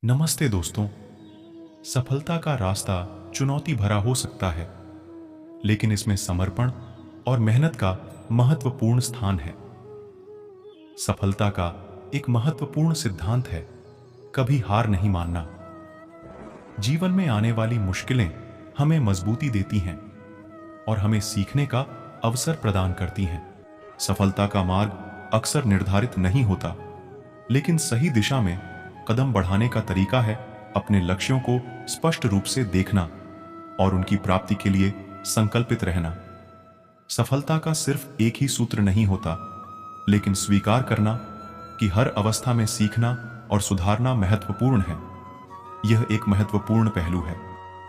नमस्ते दोस्तों। सफलता का रास्ता चुनौती भरा हो सकता है, लेकिन इसमें समर्पण और मेहनत का महत्वपूर्ण स्थान है। सफलता का एक महत्वपूर्ण सिद्धांत है, कभी हार नहीं मानना। जीवन में आने वाली मुश्किलें हमें मजबूती देती हैं और हमें सीखने का अवसर प्रदान करती हैं। सफलता का मार्ग अक्सर निर्धारित नहीं होता, लेकिन सही दिशा में कदम बढ़ाने का तरीका है अपने लक्ष्यों को स्पष्ट रूप से देखना और उनकी प्राप्ति के लिए संकल्पित रहना। सफलता का सिर्फ एक ही सूत्र नहीं होता, लेकिन स्वीकार करना कि हर अवस्था में सीखना और सुधारना महत्वपूर्ण है। यह एक महत्वपूर्ण पहलू है।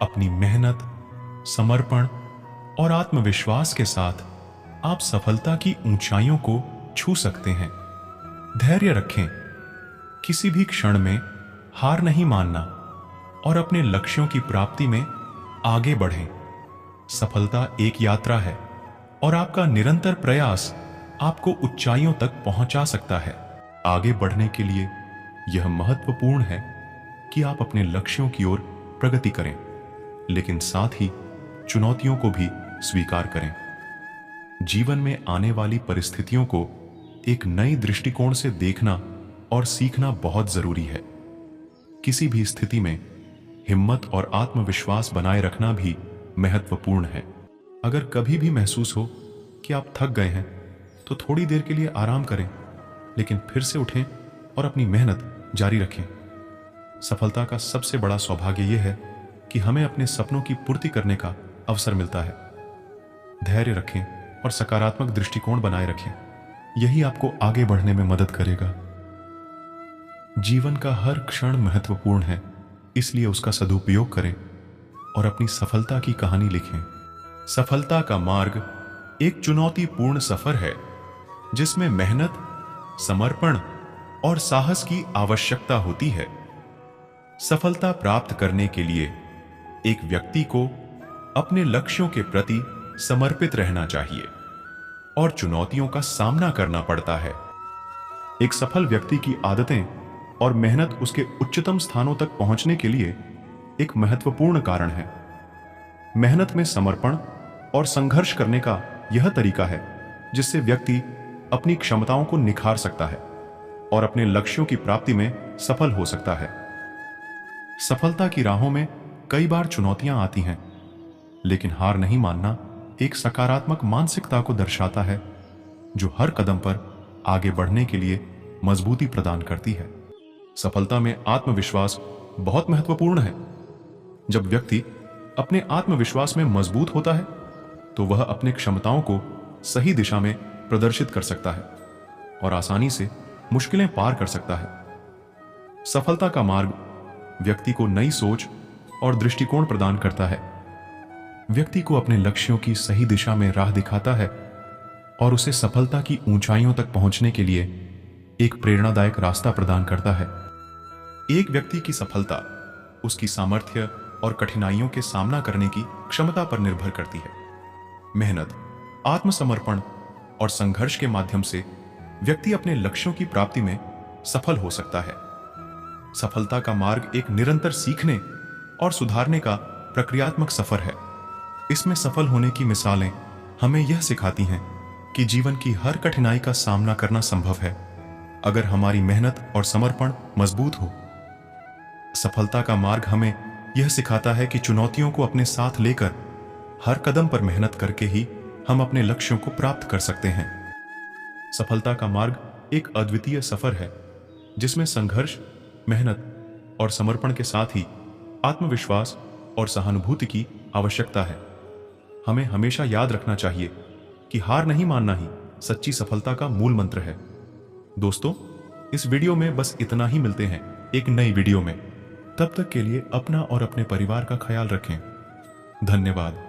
अपनी मेहनत, समर्पण और आत्मविश्वास के साथ आप सफलता की ऊंचाइयों को छू सकते हैं। धैर्य रखें, किसी भी क्षण में हार नहीं मानना और अपने लक्ष्यों की प्राप्ति में आगे बढ़ें। सफलता एक यात्रा है और आपका निरंतर प्रयास आपको ऊंचाइयों तक पहुंचा सकता है। आगे बढ़ने के लिए यह महत्वपूर्ण है कि आप अपने लक्ष्यों की ओर प्रगति करें, लेकिन साथ ही चुनौतियों को भी स्वीकार करें। जीवन में आने वाली परिस्थितियों को एक नई दृष्टिकोण से देखना और सीखना बहुत जरूरी है। किसी भी स्थिति में हिम्मत और आत्मविश्वास बनाए रखना भी महत्वपूर्ण है। अगर कभी भी महसूस हो कि आप थक गए हैं, तो थोड़ी देर के लिए आराम करें, लेकिन फिर से उठें और अपनी मेहनत जारी रखें। सफलता का सबसे बड़ा सौभाग्य यह है कि हमें अपने सपनों की पूर्ति करने का अवसर मिलता है। धैर्य रखें और सकारात्मक दृष्टिकोण बनाए रखें। यही आपको आगे बढ़ने में मदद करेगा। जीवन का हर क्षण महत्वपूर्ण है, इसलिए उसका सदुपयोग करें और अपनी सफलता की कहानी लिखें। सफलता का मार्ग एक चुनौतीपूर्ण सफर है, जिसमें मेहनत, समर्पण और साहस की आवश्यकता होती है। सफलता प्राप्त करने के लिए एक व्यक्ति को अपने लक्ष्यों के प्रति समर्पित रहना चाहिए और चुनौतियों का सामना करना पड़ता है। एक सफल व्यक्ति की आदतें और मेहनत उसके उच्चतम स्थानों तक पहुंचने के लिए एक महत्वपूर्ण कारण है। मेहनत में समर्पण और संघर्ष करने का यह तरीका है जिससे व्यक्ति अपनी क्षमताओं को निखार सकता है और अपने लक्ष्यों की प्राप्ति में सफल हो सकता है। सफलता की राहों में कई बार चुनौतियां आती हैं, लेकिन हार नहीं मानना एक सकारात्मक मानसिकता को दर्शाता है, जो हर कदम पर आगे बढ़ने के लिए मजबूती प्रदान करती है। सफलता में आत्मविश्वास बहुत महत्वपूर्ण है। जब व्यक्ति अपने आत्मविश्वास में मजबूत होता है, तो वह अपने क्षमताओं को सही दिशा में प्रदर्शित कर सकता है और आसानी से मुश्किलें पार कर सकता है। सफलता का मार्ग व्यक्ति को नई सोच और दृष्टिकोण प्रदान करता है। व्यक्ति को अपने लक्ष्यों की सही दिशा में राह दिखाता है और उसे सफलता की ऊंचाइयों तक पहुंचने के लिए एक प्रेरणादायक रास्ता प्रदान करता है। एक व्यक्ति की सफलता उसकी सामर्थ्य और कठिनाइयों के सामना करने की क्षमता पर निर्भर करती है। मेहनत, आत्मसमर्पण और संघर्ष के माध्यम से व्यक्ति अपने लक्ष्यों की प्राप्ति में सफल हो सकता है। सफलता का मार्ग एक निरंतर सीखने और सुधारने का प्रक्रियात्मक सफर है। इसमें सफल होने की मिसालें हमें यह सिखाती हैं कि जीवन की हर कठिनाई का सामना करना संभव है, अगर हमारी मेहनत और समर्पण मजबूत हो। सफलता का मार्ग हमें यह सिखाता है कि चुनौतियों को अपने साथ लेकर हर कदम पर मेहनत करके ही हम अपने लक्ष्यों को प्राप्त कर सकते हैं। सफलता का मार्ग एक अद्वितीय सफर है, जिसमें संघर्ष, मेहनत और समर्पण के साथ ही आत्मविश्वास और सहानुभूति की आवश्यकता है। हमें हमेशा याद रखना चाहिए कि हार नहीं मानना ही सच्ची सफलता का मूल मंत्र है। दोस्तों, इस वीडियो में बस इतना ही। मिलते हैं एक नई वीडियो में। तब तक के लिए अपना और अपने परिवार का ख्याल रखें। धन्यवाद।